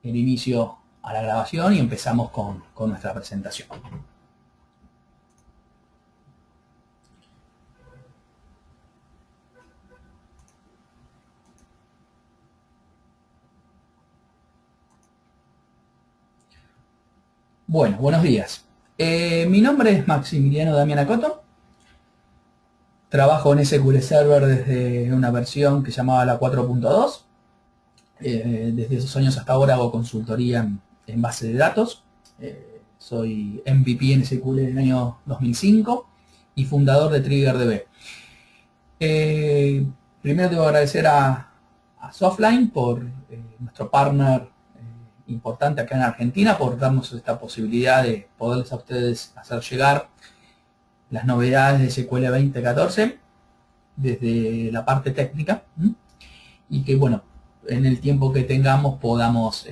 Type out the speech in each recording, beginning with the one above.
el inicio a la grabación y empezamos con nuestra presentación. Bueno, buenos días. Mi nombre es Maximiliano Damián Acoto. Trabajo en SQL Server desde una versión que se llamaba la 4.2. Desde esos años hasta ahora hago consultoría en base de datos. Soy MVP en SQL en el año 2005 y fundador de TriggerDB. Primero debo agradecer a Softline por nuestro partner importante acá en Argentina, por darnos esta posibilidad de poderles a ustedes hacer llegar las novedades de SQL 2014 desde la parte técnica, y que bueno, en el tiempo que tengamos podamos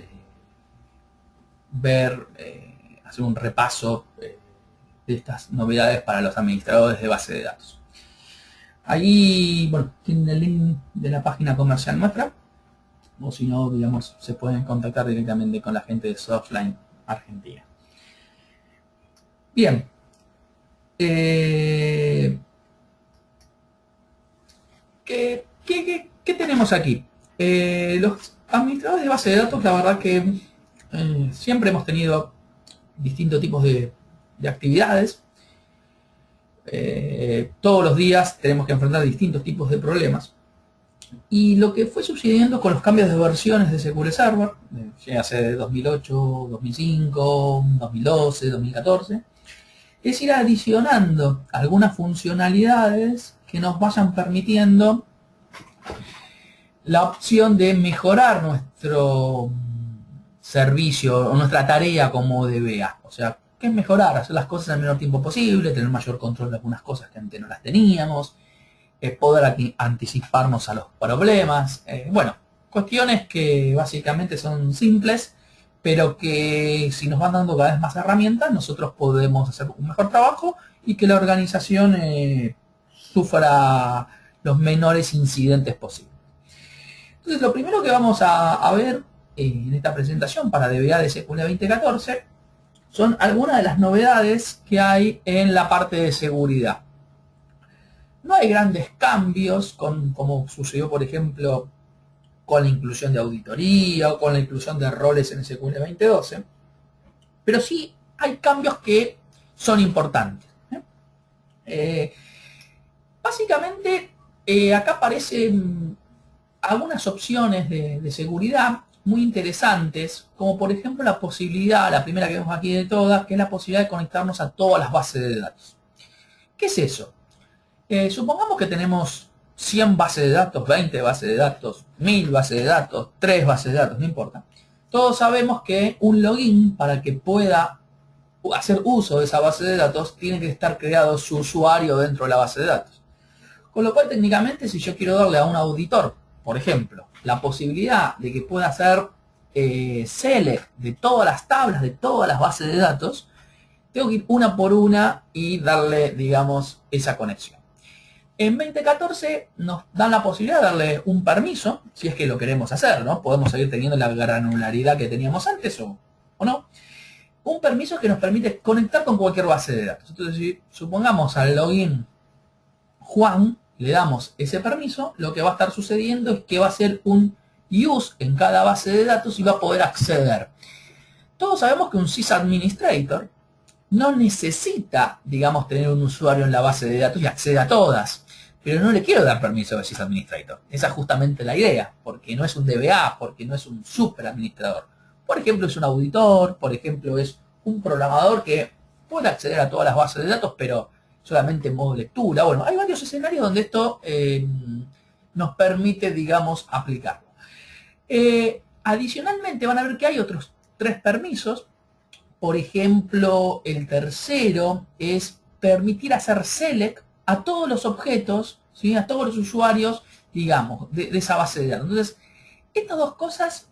ver, hacer un repaso de estas novedades para los administradores de base de datos. Ahí, bueno, tienen el link de la página comercial nuestra, o si no, digamos, se pueden contactar directamente con la gente de Softline Argentina. Bien. ¿Qué tenemos aquí? Los administradores de base de datos, la verdad que siempre hemos tenido distintos tipos de actividades. Todos los días tenemos que enfrentar distintos tipos de problemas. Y lo que fue sucediendo con los cambios de versiones de SQL Server, ya hace 2008, 2005, 2012, 2014, es ir adicionando algunas funcionalidades que nos vayan permitiendo la opción de mejorar nuestro servicio o nuestra tarea como DBA. O sea, ¿qué es mejorar? Hacer las cosas en el menor tiempo posible, tener mayor control de algunas cosas que antes no las teníamos, poder anticiparnos a los problemas. Bueno, cuestiones que básicamente son simples, pero que si nos van dando cada vez más herramientas, nosotros podemos hacer un mejor trabajo y que la organización sufra los menores incidentes posibles. Entonces, lo primero que vamos a ver en esta presentación para DBA de SQL 2014 son algunas de las novedades que hay en la parte de seguridad. No hay grandes cambios como sucedió, por ejemplo, con la inclusión de auditoría o con la inclusión de roles en SQL 2012, pero sí hay cambios que son importantes. Básicamente, acá aparecen algunas opciones de seguridad muy interesantes, como por ejemplo la posibilidad, la primera que vemos aquí de todas, que es la posibilidad de conectarnos a todas las bases de datos. ¿Qué es eso? Supongamos que tenemos 100 bases de datos, 20 bases de datos, 1000 bases de datos, 3 bases de datos, no importa. Todos sabemos que un login, para que pueda hacer uso de esa base de datos, tiene que estar creado su usuario dentro de la base de datos. Con lo cual, técnicamente, si yo quiero darle a un auditor, por ejemplo, la posibilidad de que pueda hacer select de todas las tablas, de todas las bases de datos, tengo que ir una por una y darle, digamos, esa conexión. En 2014 nos dan la posibilidad de darle un permiso, si es que lo queremos hacer, ¿no? Podemos seguir teniendo la granularidad que teníamos antes o no. Un permiso que nos permite conectar con cualquier base de datos. Entonces, si supongamos al login Juan, le damos ese permiso, lo que va a estar sucediendo es que va a ser un use en cada base de datos y va a poder acceder. Todos sabemos que un sysadministrator no necesita, digamos, tener un usuario en la base de datos y accede a todas. Pero no le quiero dar permiso a sysadministrator. Esa es justamente la idea, porque no es un DBA, porque no es un superadministrador. Por ejemplo, es un auditor, por ejemplo, es un programador que puede acceder a todas las bases de datos, pero solamente en modo lectura. Bueno, hay varios escenarios donde esto nos permite, digamos, aplicarlo. Adicionalmente van a ver que hay otros 3 permisos. Por ejemplo, el tercero es permitir hacer select a todos los objetos, ¿sí? A todos los usuarios, digamos, de esa base de datos. Entonces, estas dos cosas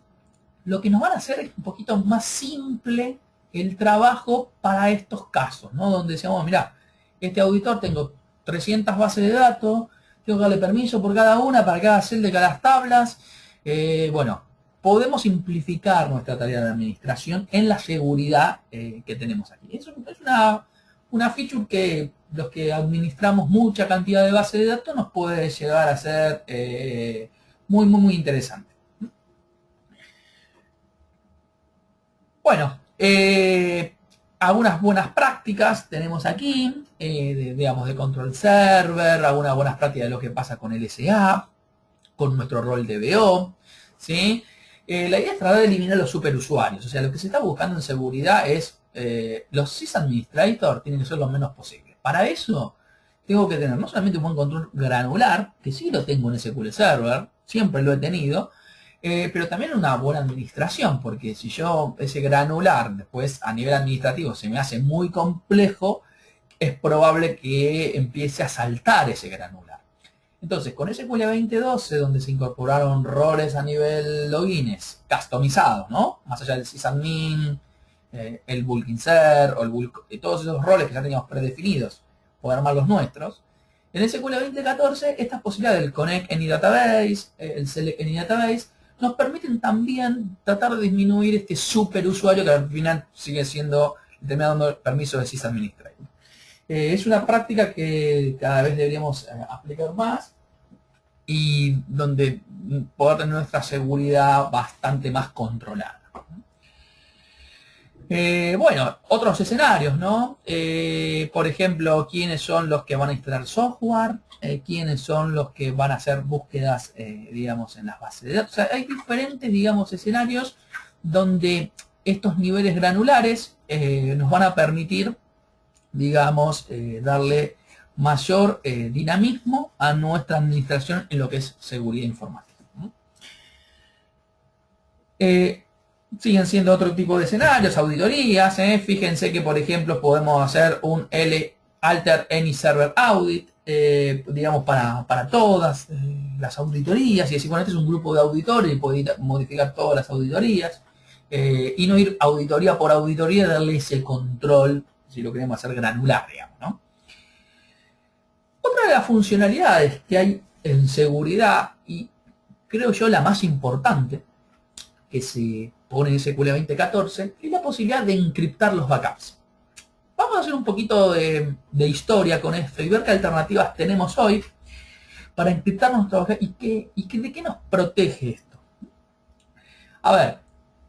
lo que nos van a hacer es un poquito más simple el trabajo para estos casos, ¿no? Donde decimos, mira, este auditor tengo 300 bases de datos, tengo que darle permiso por cada una, para cada celda de cada tablas. Bueno, podemos simplificar nuestra tarea de administración en la seguridad que tenemos aquí. Es una feature que los que administramos mucha cantidad de bases de datos nos puede llegar a ser muy interesante. Bueno, algunas buenas prácticas tenemos aquí, digamos, de control server, algunas buenas prácticas de lo que pasa con el SA, con nuestro rol de BO, ¿sí? La idea es tratar de eliminar los superusuarios, o sea, lo que se está buscando en seguridad es los sysadministrator tienen que ser lo menos posible. Para eso tengo que tener no solamente un buen control granular, que sí lo tengo en SQL Server, siempre lo he tenido, pero también una buena administración, porque si yo ese granular después a nivel administrativo se me hace muy complejo, es probable que empiece a saltar ese granular. Entonces, con SQL 2012, donde se incorporaron roles a nivel logins customizados, ¿no? Más allá del sysadmin, el bulk insert, o todos esos roles que ya teníamos predefinidos, poder armar los nuestros. En SQL 2014, estas posibilidades del Connect Any Database, el Select Any Database, nos permiten también tratar de disminuir este superusuario que al final sigue siendo, termina dando permiso de sysadministrator. Es una práctica que cada vez deberíamos aplicar más y donde poder tener nuestra seguridad bastante más controlada. Bueno, otros escenarios, ¿no? Por ejemplo, quiénes son los que van a instalar software, quiénes son los que van a hacer búsquedas, digamos, en las bases de datos. O sea, hay diferentes, digamos, escenarios donde estos niveles granulares nos van a permitir, digamos, darle mayor dinamismo a nuestra administración en lo que es seguridad informática. Siguen siendo otro tipo de escenarios, auditorías. Fíjense que, por ejemplo, podemos hacer un Alter Any Server Audit, digamos, para todas las auditorías. Y decir, bueno, este es un grupo de auditores y puede modificar todas las auditorías. Y no ir auditoría por auditoría, darle ese control, si lo queremos hacer granular, digamos, ¿no? Otra de las funcionalidades que hay en seguridad, y creo yo la más importante, que se pone en SQL 2014, es la posibilidad de encriptar los backups. Vamos a hacer un poquito de historia con esto y ver qué alternativas tenemos hoy para encriptar nuestros backups y de qué nos protege esto. A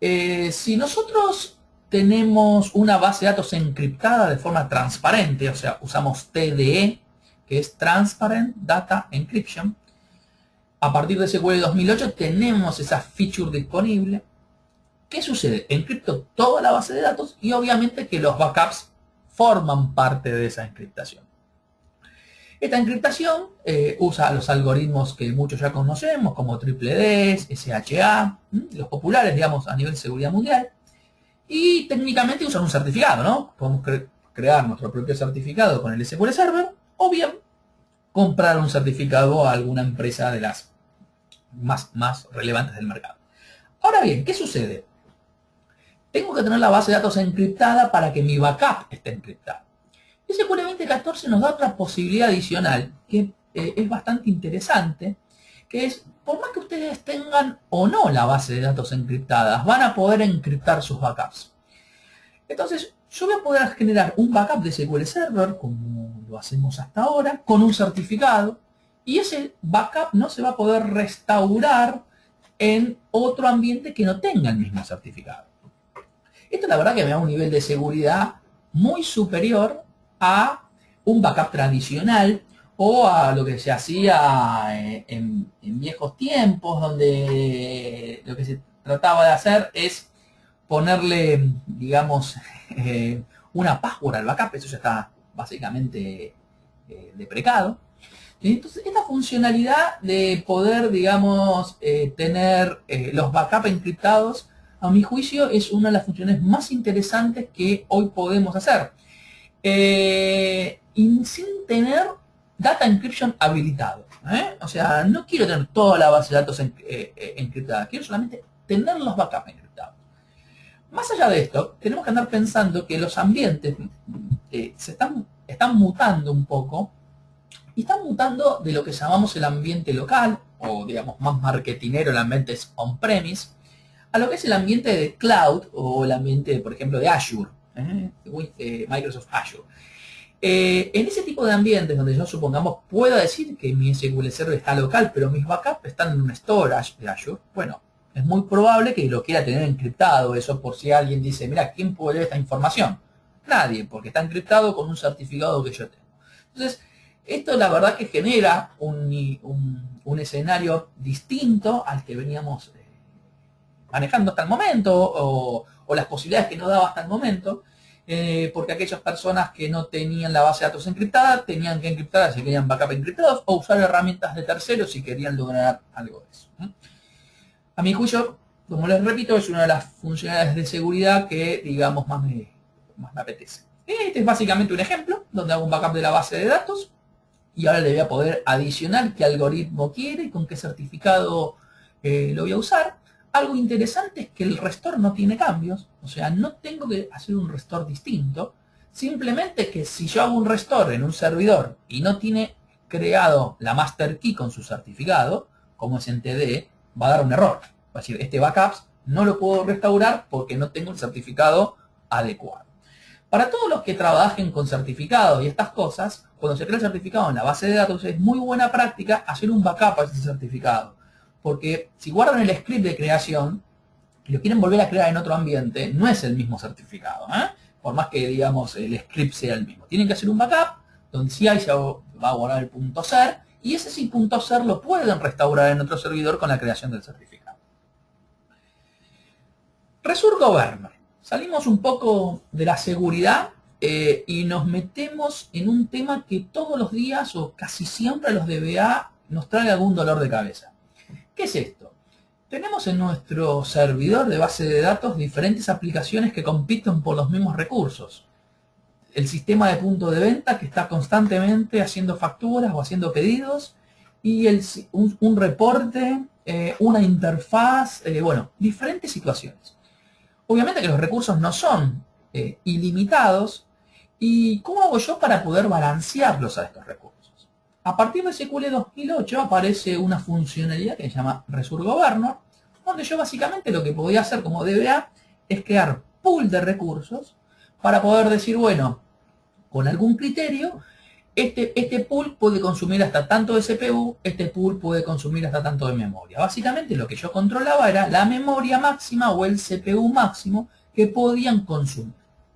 ver, si nosotros tenemos una base de datos encriptada de forma transparente, o sea, usamos TDE, que es Transparent Data Encryption, a partir de SQL 2008 tenemos esa feature disponible. ¿Qué sucede? Encripto toda la base de datos y obviamente que los backups forman parte de esa encriptación. Esta encriptación usa los algoritmos que muchos ya conocemos, como DDD, SHA, los populares, digamos, a nivel de seguridad mundial. Y técnicamente usan un certificado, ¿no? Podemos crear nuestro propio certificado con el SQL Server, o bien comprar un certificado a alguna empresa de las más relevantes del mercado. Ahora bien, ¿qué sucede? Tengo que tener la base de datos encriptada para que mi backup esté encriptado. SQL 2014 nos da otra posibilidad adicional que es bastante interesante, que es, por más que ustedes tengan o no la base de datos encriptadas, van a poder encriptar sus backups. Entonces, yo voy a poder generar un backup de SQL Server, como lo hacemos hasta ahora, con un certificado, y ese backup no se va a poder restaurar en otro ambiente que no tenga el mismo certificado. Esto la verdad que me da un nivel de seguridad muy superior a un backup tradicional o a lo que se hacía en viejos tiempos, donde lo que se trataba de hacer es ponerle, digamos, una password al backup. Eso ya está básicamente deprecado. Entonces, esta funcionalidad de poder, digamos, tener los backups encriptados, a mi juicio, es una de las funciones más interesantes que hoy podemos hacer. Y sin tener data encryption habilitado. O sea, no quiero tener toda la base de datos encriptada, quiero solamente tener los backups encriptados. Más allá de esto, tenemos que andar pensando que los ambientes están mutando un poco, y están mutando de lo que llamamos el ambiente local, o digamos más marketinero, el ambiente es on-premise, a lo que es el ambiente de cloud o el ambiente, por ejemplo, de Azure, Microsoft Azure. En ese tipo de ambientes donde yo supongamos pueda decir que mi SQL Server está local, pero mis backups están en un storage de Azure, bueno, es muy probable que lo quiera tener encriptado eso por si alguien dice, mira, ¿quién puede leer esta información? Nadie, porque está encriptado con un certificado que yo tengo. Entonces, esto la verdad que genera un escenario distinto al que veníamos manejando hasta el momento o las posibilidades que nos daba hasta el momento. Porque aquellas personas que no tenían la base de datos encriptada tenían que encriptar si querían backup encriptados o usar herramientas de terceros si querían lograr algo de eso. A mi juicio, como les repito, es una de las funcionalidades de seguridad que, digamos, más me apetece. Este es básicamente un ejemplo donde hago un backup de la base de datos y ahora le voy a poder adicionar qué algoritmo quiere y con qué certificado lo voy a usar. Algo interesante es que el restore no tiene cambios, o sea, no tengo que hacer un restore distinto, simplemente que si yo hago un restore en un servidor y no tiene creado la master key con su certificado, como es en TD, va a dar un error. Va a decir, este backup no lo puedo restaurar porque no tengo el certificado adecuado. Para todos los que trabajen con certificados y estas cosas, cuando se crea el certificado en la base de datos es muy buena práctica hacer un backup a ese certificado. Porque si guardan el script de creación y lo quieren volver a crear en otro ambiente, no es el mismo certificado, por más que, digamos, el script sea el mismo. Tienen que hacer un backup donde sí ahí se va a guardar el .ser y ese sí .ser lo pueden restaurar en otro servidor con la creación del certificado. Resource Governor. Salimos un poco de la seguridad y nos metemos en un tema que todos los días o casi siempre a los DBA nos trae algún dolor de cabeza. ¿Qué es esto? Tenemos en nuestro servidor de base de datos diferentes aplicaciones que compiten por los mismos recursos. El sistema de punto de venta que está constantemente haciendo facturas o haciendo pedidos y un reporte, una interfaz, bueno, diferentes situaciones. Obviamente que los recursos no son ilimitados y ¿cómo hago yo para poder balancearlos a estos recursos? A partir de SQL 2008 aparece una funcionalidad que se llama Resource Governor, donde yo básicamente lo que podía hacer como DBA es crear pool de recursos para poder decir, bueno, con algún criterio, este pool puede consumir hasta tanto de CPU, este pool puede consumir hasta tanto de memoria. Básicamente lo que yo controlaba era la memoria máxima o el CPU máximo que podían consumir.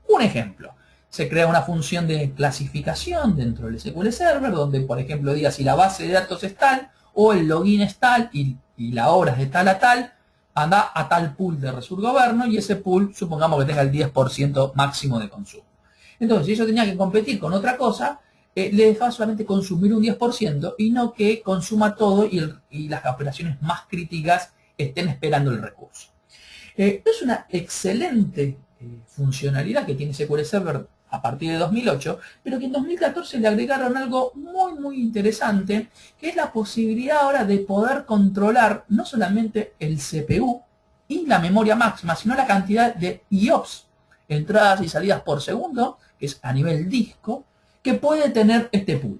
Un ejemplo. Se crea una función de clasificación dentro del SQL Server, donde, por ejemplo, diga si la base de datos es tal, o el login es tal, y la hora es de tal a tal, anda a tal pool de Resource Governor, y ese pool, supongamos que tenga el 10% máximo de consumo. Entonces, si yo tenía que competir con otra cosa, le dejaba solamente consumir un 10% y no que consuma todo y las operaciones más críticas estén esperando el recurso. Es una excelente funcionalidad que tiene SQL Server a partir de 2008, pero que en 2014 le agregaron algo muy interesante, que es la posibilidad ahora de poder controlar no solamente el CPU y la memoria máxima, sino la cantidad de IOPS, entradas y salidas por segundo, que es a nivel disco, que puede tener este pool.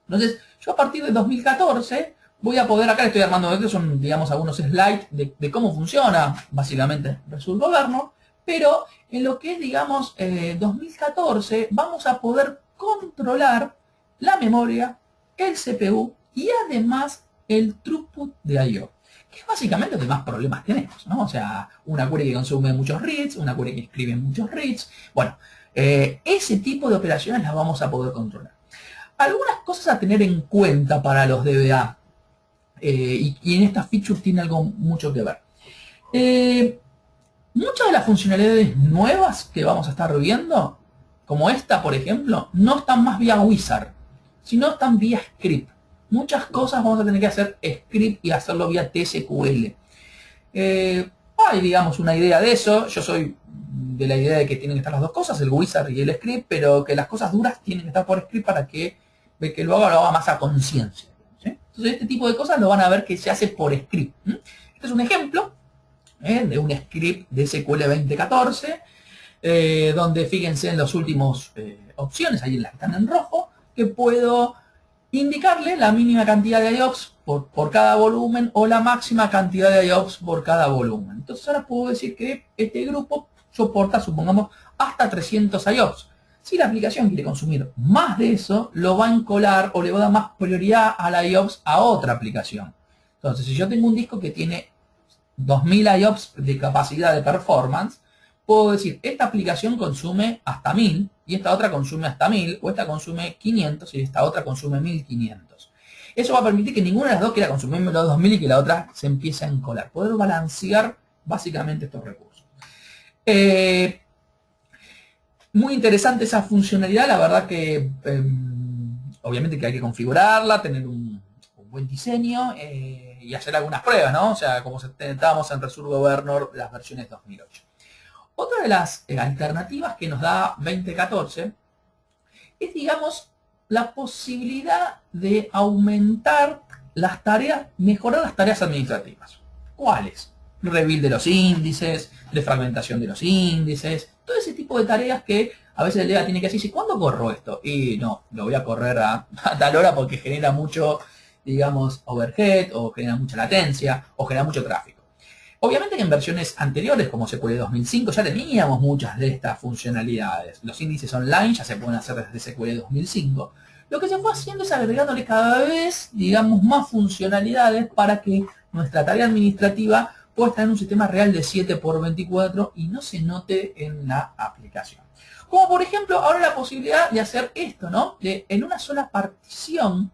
Entonces, yo a partir de 2014 voy a poder, acá le estoy armando, estos son, digamos, algunos slides de cómo funciona, básicamente, Resource Governor, pero en lo que es, digamos, 2014, vamos a poder controlar la memoria, el CPU y además el throughput de I/O, que es básicamente lo que más problemas tenemos, ¿no? O sea, una query que consume muchos reads, una query que escribe muchos reads. Bueno, ese tipo de operaciones las vamos a poder controlar. Algunas cosas a tener en cuenta para los DBA, y en estas features tiene algo mucho que ver. Muchas de las funcionalidades nuevas que vamos a estar viendo, como esta por ejemplo, no están más vía Wizard, sino están vía script. Muchas cosas vamos a tener que hacer script y hacerlo vía TSQL. Hay, digamos, una idea de eso. Yo soy de la idea de que tienen que estar las dos cosas, el Wizard y el script, pero que las cosas duras tienen que estar por script para que lo haga más a conciencia, ¿sí? Entonces este tipo de cosas lo van a ver que se hace por script. Este es un ejemplo de un script de SQL 2014, donde fíjense en las últimas opciones, ahí en las que están en rojo, que puedo indicarle la mínima cantidad de IOPS por cada volumen o la máxima cantidad de IOPS por cada volumen. Entonces ahora puedo decir que este grupo soporta, supongamos, hasta 300 IOPS. Si la aplicación quiere consumir más de eso, lo va a encolar o le va a dar más prioridad a la IOPS a otra aplicación. Entonces, si yo tengo un disco que tiene 2000 IOPS de capacidad de performance, puedo decir, esta aplicación consume hasta 1000 y esta otra consume hasta 1000, o esta consume 500 y esta otra consume 1500. Eso va a permitir que ninguna de las dos quiera consumir menos de 2000 y que la otra se empiece a encolar. Poder balancear básicamente estos recursos. Muy interesante esa funcionalidad, la verdad que obviamente que hay que configurarla, tener un buen diseño y hacer algunas pruebas, ¿no? O sea, como estábamos en Resolve Governor, las versiones 2008. Otra de las alternativas que nos da 2014 es, digamos, la posibilidad de aumentar las tareas, mejorar las tareas administrativas. ¿Cuáles? Rebuild de los índices, defragmentación de los índices, todo ese tipo de tareas que a veces el DEA tiene que decir, ¿cuándo corro esto? Y no, lo voy a correr a tal hora porque genera mucho, digamos, overhead, o genera mucha latencia, o genera mucho tráfico. Obviamente que en versiones anteriores, como SQL 2005, ya teníamos muchas de estas funcionalidades. Los índices online ya se pueden hacer desde SQL 2005. Lo que se fue haciendo es agregándole cada vez, digamos, más funcionalidades para que nuestra tarea administrativa pueda estar en un sistema real de 7×24 y no se note en la aplicación. Como por ejemplo, ahora la posibilidad de hacer esto, ¿no? De en una sola partición,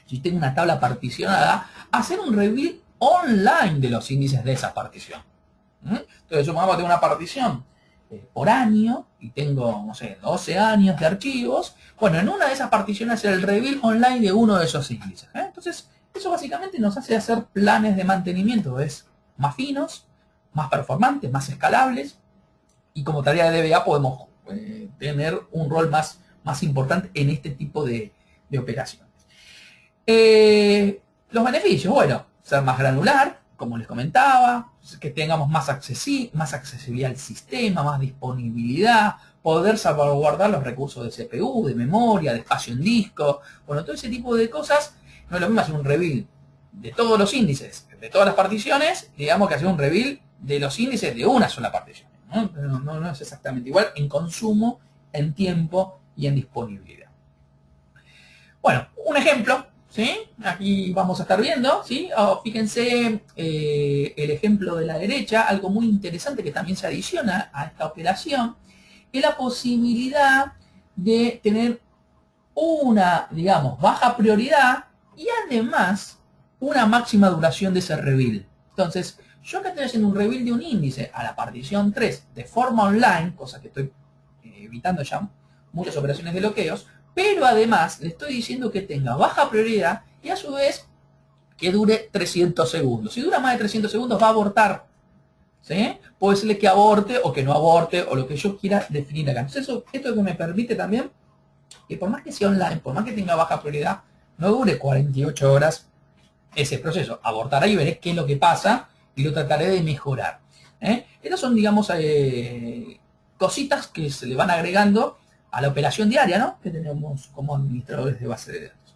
si tengo una tabla particionada, hacer un rebuild online de los índices de esa partición. Entonces, supongamos que tengo una partición por año y tengo, no sé, 12 años de archivos. Bueno, en una de esas particiones hacer el rebuild online de uno de esos índices. Entonces, eso básicamente nos hace hacer planes de mantenimiento más finos, más performantes, más escalables, y como tarea de DBA podemos tener un rol más importante en este tipo de operaciones. Los beneficios, bueno, ser más granular, como les comentaba, que tengamos más accesibilidad al sistema, más disponibilidad, poder salvaguardar los recursos de CPU, de memoria, de espacio en disco, bueno, todo ese tipo de cosas. No es lo mismo hacer un rebuild de todos los índices, de todas las particiones, digamos que hacer un rebuild de los índices de una sola partición. No es exactamente igual en consumo, en tiempo y en disponibilidad. Bueno, un ejemplo, ¿sí? Aquí vamos a estar viendo, ¿sí? Fíjense el ejemplo de la derecha, algo muy interesante que también se adiciona a esta operación, es la posibilidad de tener una, digamos, baja prioridad y además una máxima duración de ese rebuild. Entonces, yo acá estoy haciendo un rebuild de un índice a la partición 3 de forma online, cosa que estoy evitando ya muchas operaciones de bloqueos, pero además le estoy diciendo que tenga baja prioridad y a su vez que dure 300 segundos. Si dura más de 300 segundos va a abortar. ¿Sí? Puedo decirle que aborte o que no aborte o lo que yo quiera definir acá. Entonces esto es lo que me permite también que por más que sea online, por más que tenga baja prioridad, no dure 48 horas ese proceso. Abortará y veré qué es lo que pasa y lo trataré de mejorar. Estas son, digamos, cositas que se le van agregando a la operación diaria, ¿no? Que tenemos como administradores de base de datos.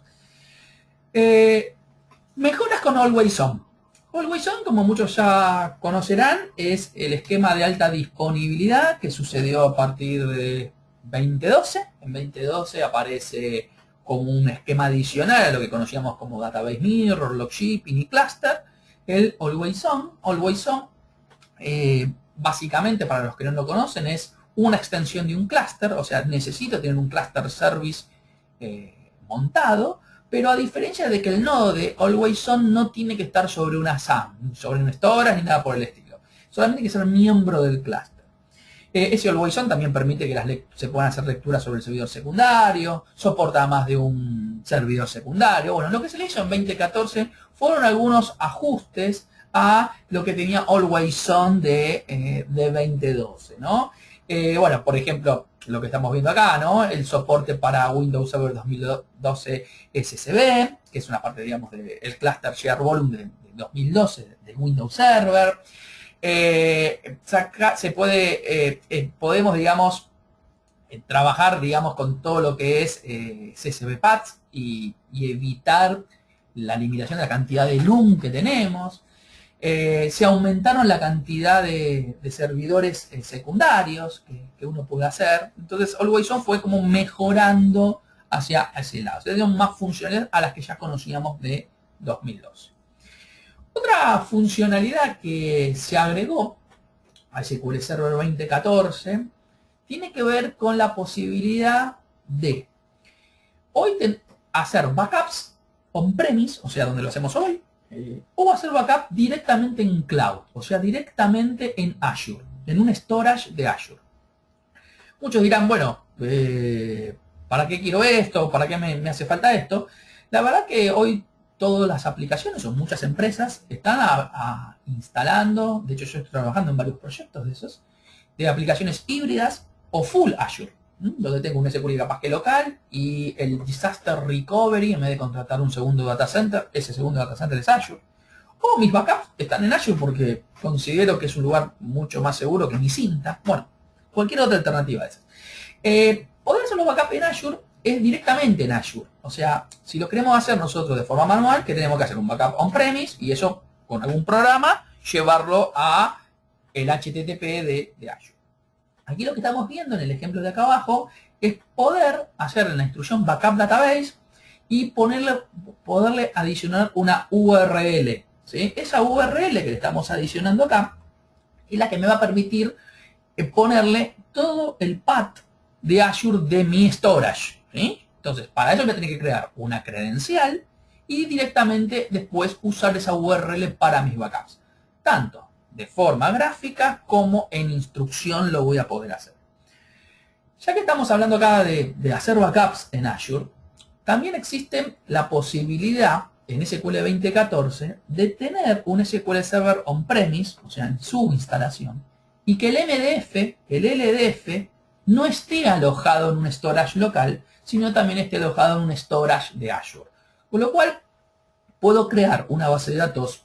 Mejoras con Always On. Always On, como muchos ya conocerán, es el esquema de alta disponibilidad que sucedió a partir de 2012. En 2012 aparece como un esquema adicional a lo que conocíamos como Database Mirror, Log Shipping y Cluster, el Always On. Always On, básicamente, para los que no lo conocen, es una extensión de un cluster, o sea, necesito tener un cluster service montado, pero a diferencia de que el nodo de Always On no tiene que estar sobre una SAM, sobre un storage ni nada por el estilo. Solamente hay que ser miembro del cluster. Ese Always On también permite que se puedan hacer lecturas sobre el servidor secundario, soporta más de un servidor secundario. Bueno, lo que se le hizo en 2014 fueron algunos ajustes a lo que tenía Always On de 2012, ¿no? Bueno, por ejemplo, lo que estamos viendo acá, ¿no? El soporte para Windows Server 2012 SSB, que es una parte, digamos, del cluster share volume de 2012 del Windows Server. Podemos, digamos, trabajar, digamos, con todo lo que es CSV Paths, y evitar la limitación de la cantidad de LUM que tenemos. Se aumentaron la cantidad de servidores secundarios que uno puede hacer. Entonces Always On fue como mejorando hacia ese lado. Se dieron más funcionalidades a las que ya conocíamos de 2012. Otra funcionalidad que se agregó a SQL Server 2014 tiene que ver con la posibilidad de hoy hacer backups on-premise, o sea, donde lo hacemos hoy, o hacer backup directamente en cloud, o sea, directamente en Azure, en un storage de Azure. Muchos dirán, bueno, ¿para qué quiero esto? ¿Para qué me hace falta esto? La verdad que hoy todas las aplicaciones o muchas empresas están instalando, de hecho yo estoy trabajando en varios proyectos de esos, de aplicaciones híbridas o full Azure, donde tengo un SQL capaz que local y el Disaster Recovery, en vez de contratar un segundo data center, ese segundo data center es Azure. O mis backups están en Azure porque considero que es un lugar mucho más seguro que mi cinta. Bueno, cualquier otra alternativa de esas. Poder hacer los backups en Azure es directamente en Azure. O sea, si lo queremos hacer nosotros de forma manual, que tenemos que hacer un backup on-premise y eso con algún programa, llevarlo a el HTTP de Azure. Aquí lo que estamos viendo en el ejemplo de acá abajo es poder hacer en la instrucción backup database y poderle adicionar una URL. ¿Sí? Esa URL que le estamos adicionando acá es la que me va a permitir ponerle todo el path de Azure de mi storage. ¿Sí? Entonces, para eso voy a tener que crear una credencial y directamente después usar esa URL para mis backups. Tanto de forma gráfica como en instrucción lo voy a poder hacer. Ya que estamos hablando acá de hacer backups en Azure, también existe la posibilidad en SQL 2014 de tener un SQL Server on-premise, o sea, en su instalación, y que el MDF, el LDF, no esté alojado en un storage local, sino también esté alojado en un storage de Azure. Con lo cual, puedo crear una base de datos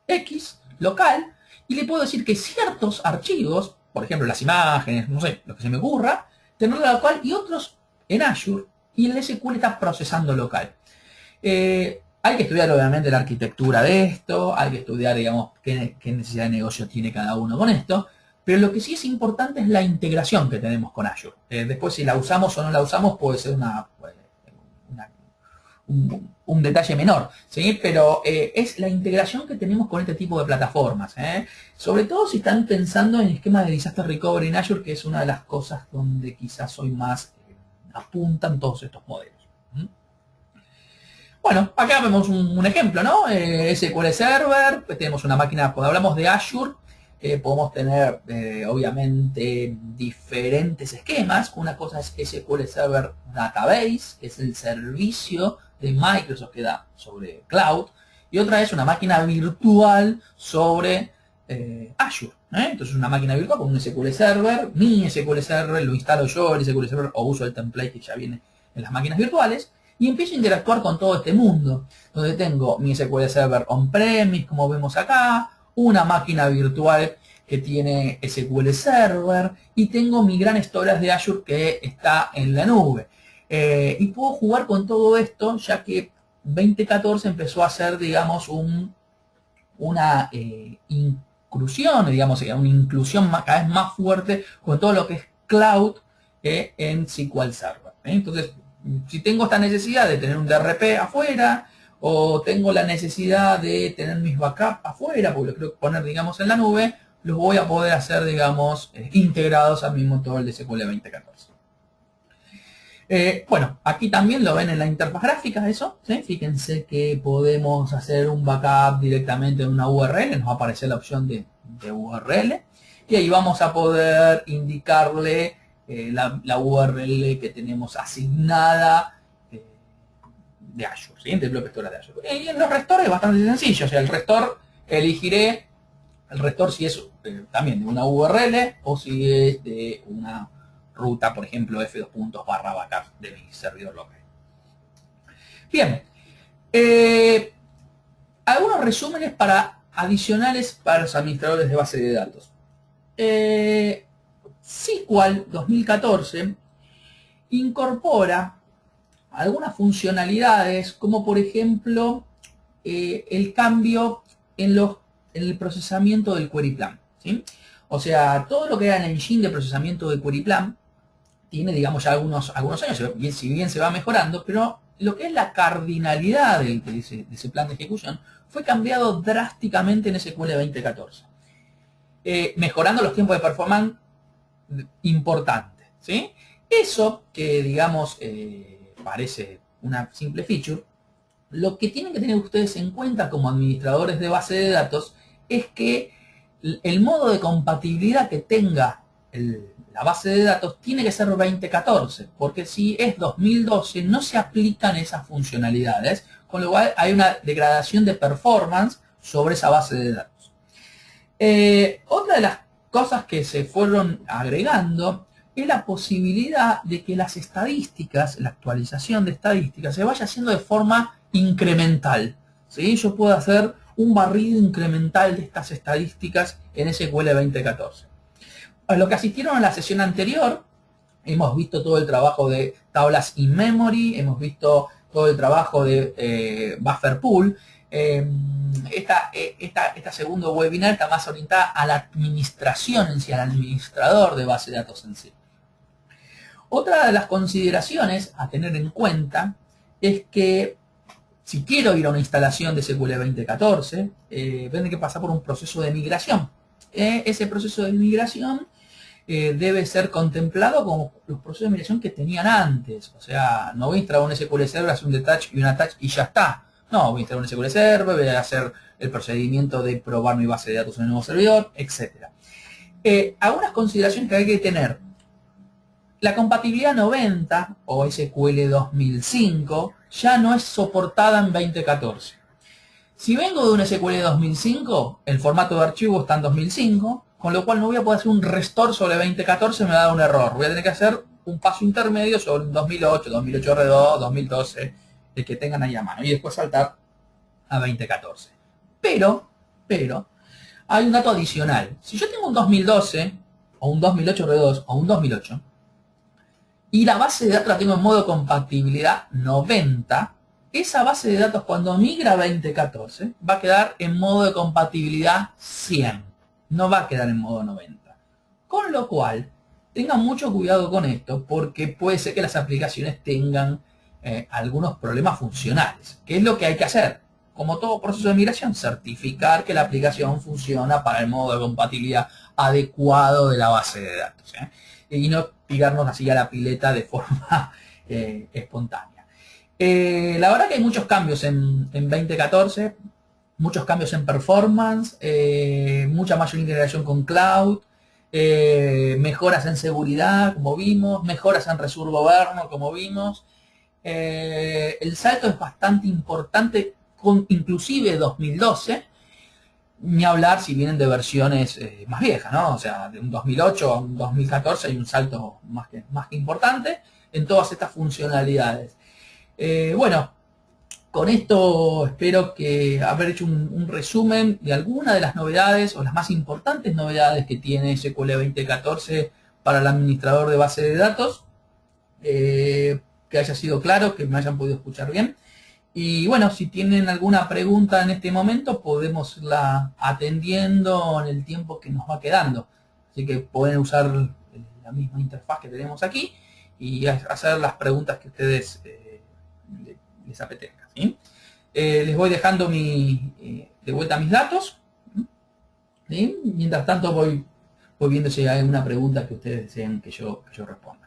X local y le puedo decir que ciertos archivos, por ejemplo las imágenes, no sé, lo que se me ocurra, tenerlo local y otros en Azure y el SQL está procesando local. Hay que estudiar obviamente la arquitectura de esto, hay que estudiar, digamos, qué necesidad de negocio tiene cada uno con esto, pero lo que sí es importante es la integración que tenemos con Azure. Después si la usamos o no la usamos puede ser un detalle menor, ¿sí? Pero es la integración que tenemos con este tipo de plataformas, sobre todo si están pensando en esquemas de Disaster Recovery en Azure, que es una de las cosas donde quizás hoy más apuntan todos estos modelos. Bueno, acá vemos un ejemplo, ¿no? SQL Server, pues tenemos una máquina, cuando hablamos de Azure, podemos tener obviamente diferentes esquemas. Una cosa es SQL Server Database, que es el servicio de Microsoft que da sobre Cloud, y otra es una máquina virtual sobre Azure. Entonces una máquina virtual con un SQL Server, mi SQL Server, lo instalo yo el SQL Server o uso el template que ya viene en las máquinas virtuales y empiezo a interactuar con todo este mundo, donde tengo mi SQL Server on-premise, como vemos acá, una máquina virtual que tiene SQL Server y tengo mi gran storage de Azure que está en la nube. Y puedo jugar con todo esto ya que 2014 empezó a ser, digamos, una inclusión, digamos, una inclusión cada vez más fuerte con todo lo que es cloud en SQL Server. Entonces, si tengo esta necesidad de tener un DRP afuera o tengo la necesidad de tener mis backups afuera, porque lo quiero poner, digamos, en la nube, los voy a poder hacer, digamos, integrados al mismo todo el de SQL 2014. Bueno, aquí también lo ven en la interfaz gráfica eso, ¿sí? Fíjense que podemos hacer un backup directamente en una URL, nos va a aparecer la opción de URL y ahí vamos a poder indicarle la URL que tenemos asignada de Azure, ¿sí? Del bloque storage de Azure. Y en los restores es bastante sencillo, o sea, el restore elegiré el restore si es también de una URL o si es de una ruta, por ejemplo, f2./backup de mi servidor local. Bien, algunos resúmenes adicionales para los administradores de base de datos. SQL 2014 incorpora algunas funcionalidades, como por ejemplo el cambio en el procesamiento del query plan, ¿sí? O sea, todo lo que era el engine de procesamiento de query plan tiene, digamos, ya algunos años, si bien se va mejorando, pero lo que es la cardinalidad de ese plan de ejecución fue cambiado drásticamente en SQL 2014, mejorando los tiempos de performance importantes, ¿sí? Eso que, digamos, parece una simple feature, lo que tienen que tener ustedes en cuenta como administradores de base de datos es que el modo de compatibilidad que tenga la base de datos tiene que ser 2014, porque si es 2012 no se aplican esas funcionalidades, con lo cual hay una degradación de performance sobre esa base de datos. Otra de las cosas que se fueron agregando es la posibilidad de que las estadísticas, la actualización de estadísticas, se vaya haciendo de forma incremental, ¿sí? Yo puedo hacer un barrido incremental de estas estadísticas en SQL 2014. A los que asistieron a la sesión anterior, hemos visto todo el trabajo de tablas in memory, hemos visto todo el trabajo de buffer pool. Esta segundo webinar está más orientada a la administración en sí, al administrador de base de datos en sí. Otra de las consideraciones a tener en cuenta es que si quiero ir a una instalación de SQL 2014, tiene que pasar por un proceso de migración. Ese proceso de migración debe ser contemplado como los procesos de migración que tenían antes. O sea, no voy a instalar un SQL Server, hacer un detach y un attach y ya está. No, voy a instalar un SQL Server, voy a hacer el procedimiento de probar mi base de datos en el nuevo servidor, etc. Algunas consideraciones que hay que tener. La compatibilidad 90 o SQL 2005 ya no es soportada en 2014. Si vengo de un SQL 2005, el formato de archivo está en 2005, con lo cual no voy a poder hacer un restore sobre 2014, me va a dar un error. Voy a tener que hacer un paso intermedio sobre 2008, 2008 R2, 2012, el que tengan ahí a mano, y después saltar a 2014. Pero, hay un dato adicional. Si yo tengo un 2012, o un 2008 R2, o un 2008, y la base de datos la tengo en modo compatibilidad 90, esa base de datos cuando migra a 2014 va a quedar en modo de compatibilidad 100, no va a quedar en modo 90. Con lo cual, tengan mucho cuidado con esto, porque puede ser que las aplicaciones tengan algunos problemas funcionales. ¿Qué es lo que hay que hacer? Como todo proceso de migración, certificar que la aplicación funciona para el modo de compatibilidad adecuado de la base de datos, y no tirarnos así a la pileta de forma espontánea. La verdad que hay muchos cambios en 2014, muchos cambios en performance, mucha mayor integración con cloud, mejoras en seguridad, como vimos, mejoras en Resource Governor, como vimos. El salto es bastante importante, con inclusive 2012, ni hablar si vienen de versiones más viejas, ¿no? O sea, de un 2008 a un 2014 hay un salto más que importante en todas estas funcionalidades. Bueno, con esto espero que haber hecho un resumen de algunas de las novedades o las más importantes novedades que tiene SQL 2014 para el administrador de base de datos. Que haya sido claro, que me hayan podido escuchar bien. Y bueno, si tienen alguna pregunta en este momento, podemos irla atendiendo en el tiempo que nos va quedando. Así que pueden usar la misma interfaz que tenemos aquí y hacer las preguntas que ustedes les apetezca, ¿sí? Les voy dejando de vuelta mis datos, ¿sí? Mientras tanto voy viendo si hay alguna pregunta que ustedes deseen que yo responda.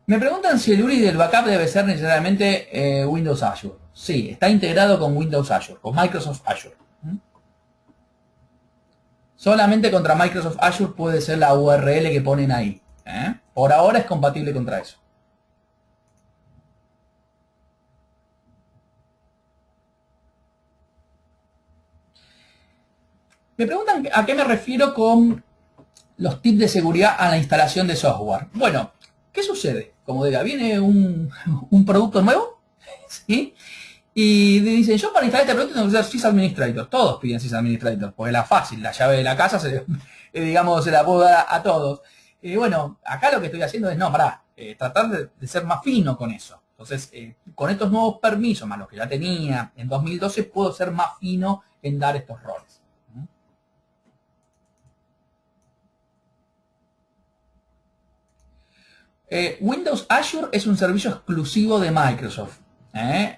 Me preguntan si el URI del backup debe ser necesariamente Windows Azure. Sí, está integrado con Windows Azure, con Microsoft Azure. Solamente contra Microsoft Azure puede ser la URL que ponen ahí. Por ahora es compatible contra eso. Me preguntan a qué me refiero con los tips de seguridad a la instalación de software. Bueno, ¿qué sucede? Como diga, viene un producto nuevo, ¿sí? Y dicen, yo para instalar este producto tengo que usar sysadministrator. Todos piden sysadministrator, porque es la fácil, la llave de la casa digamos, se la puedo dar a todos. Y bueno, acá lo que estoy haciendo es, no, tratar de ser más fino con eso. Entonces, con estos nuevos permisos, más los que ya tenía en 2012, puedo ser más fino en dar estos roles. Windows Azure es un servicio exclusivo de Microsoft.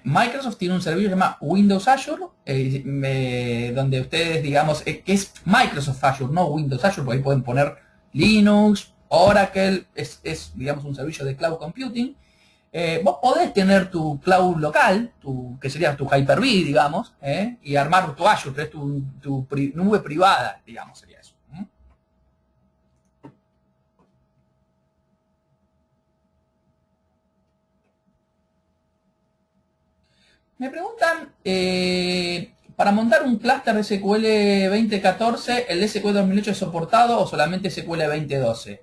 Microsoft tiene un servicio que se llama Windows Azure, donde ustedes, digamos, que es Microsoft Azure, no Windows Azure, porque ahí pueden poner Linux, Oracle, digamos, un servicio de cloud computing. Vos podés tener tu cloud local, que sería tu Hyper-V, digamos, y armar tu Azure, que es tu nube privada, digamos, sería eso. Me preguntan, para montar un clúster de SQL 2014, ¿el SQL 2008 es soportado o solamente SQL 2012?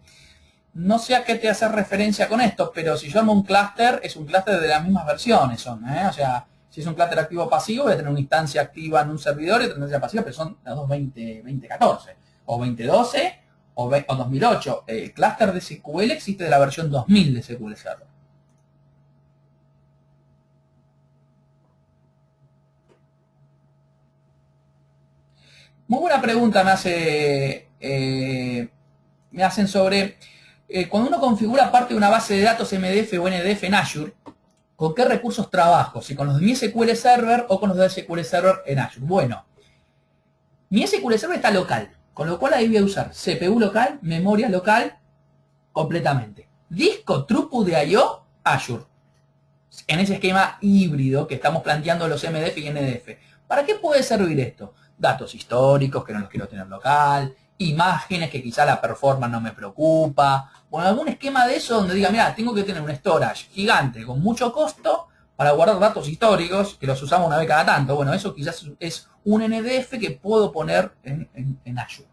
No sé a qué te hace referencia con esto, pero si yo armo un clúster, es un clúster de las mismas versiones. O sea, si es un clúster activo o pasivo, voy a tener una instancia activa en un servidor y otra instancia pasiva, pero son las dos 2014, o 2012 o 2008. El clúster de SQL existe de la versión 2000 de SQL Server. Muy buena pregunta me hacen sobre cuando uno configura parte de una base de datos MDF o NDF en Azure, ¿con qué recursos trabajo? ¿Si con los de mi SQL Server o con los de SQL Server en Azure? Bueno, mi SQL Server está local, con lo cual ahí voy a usar CPU local, memoria local, completamente. Disco throughput de I/O, Azure. En ese esquema híbrido que estamos planteando los MDF y NDF. ¿Para qué puede servir esto? Datos históricos que no los quiero tener local, imágenes que quizá la performance no me preocupa, o algún esquema de eso donde diga, mira, tengo que tener un storage gigante con mucho costo para guardar datos históricos que los usamos una vez cada tanto. Bueno, eso quizás es un NDF que puedo poner en Azure.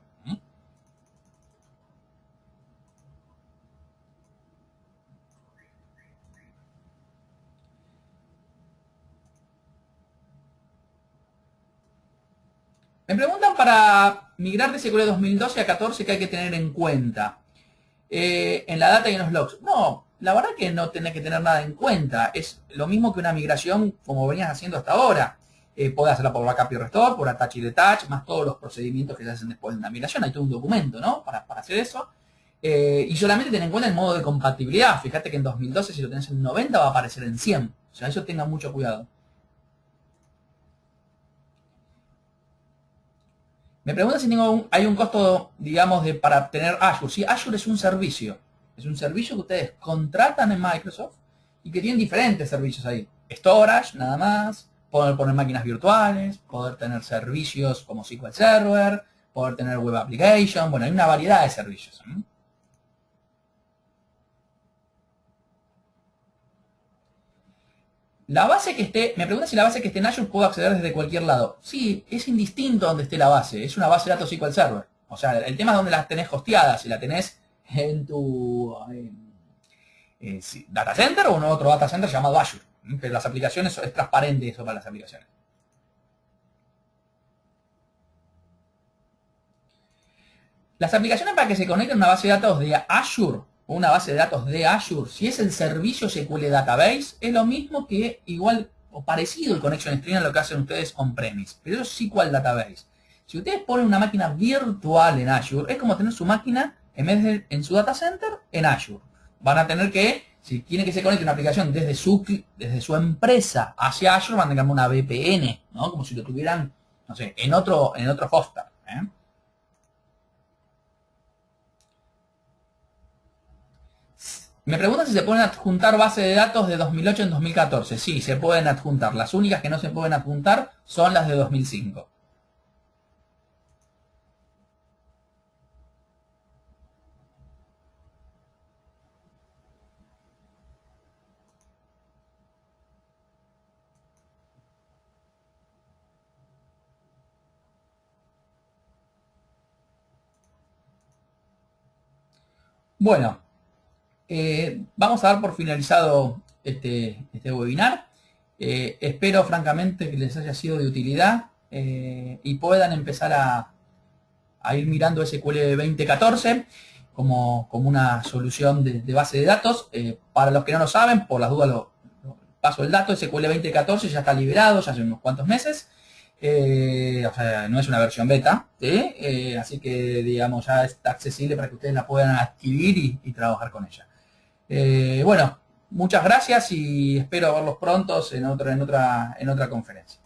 Me preguntan para migrar de SQL 2012 a 14 que hay que tener en cuenta en la data y en los logs. No, la verdad que no tenés que tener nada en cuenta. Es lo mismo que una migración como venías haciendo hasta ahora. Podés hacerla por backup y restore, por attach y detach, más todos los procedimientos que se hacen después de una migración. Hay todo un documento, ¿no? Para hacer eso. Y solamente ten en cuenta el modo de compatibilidad. Fíjate que en 2012 si lo tenés en 90 va a aparecer en 100. O sea, eso tenga mucho cuidado. Me pregunta si hay un costo, digamos, para tener Azure. Sí, Azure es un servicio. Es un servicio que ustedes contratan en Microsoft y que tienen diferentes servicios ahí. Storage, nada más. Poder poner máquinas virtuales. Poder tener servicios como SQL Server. Poder tener Web Application. Bueno, hay una variedad de servicios. La base que esté, me pregunta si la base que esté en Azure puedo acceder desde cualquier lado. Sí, es indistinto donde esté la base, es una base de datos SQL Server. O sea, el tema es donde las tenés hosteadas, si la tenés en tu data center o en otro data center llamado Azure. Pero las aplicaciones, es transparente eso para las aplicaciones. Las aplicaciones para que se conecten a una base de datos de Azure o una base de datos de Azure, si es el servicio SQL Database, es lo mismo que igual o parecido el Connection String a lo que hacen ustedes on-premise, pero eso es SQL Database. Si ustedes ponen una máquina virtual en Azure, es como tener su máquina en vez de en su data center en Azure. Van a tener que, si tiene que se conecte una aplicación desde su empresa hacia Azure, van a tener una VPN, ¿no? Como si lo tuvieran, no sé, en otro hoster. Me preguntan si se pueden adjuntar bases de datos de 2008 en 2014. Sí, se pueden adjuntar. Las únicas que no se pueden adjuntar son las de 2005. Bueno, vamos a dar por finalizado este webinar. Espero francamente que les haya sido de utilidad y puedan empezar a ir mirando SQL 2014 como una solución de base de datos. Para los que no lo saben, por las dudas paso el dato. SQL 2014 ya está liberado, ya hace unos cuantos meses. O sea, no es una versión beta, ¿sí? Así que, digamos, ya está accesible para que ustedes la puedan adquirir y trabajar con ella. Bueno, muchas gracias y espero verlos prontos en otra conferencia.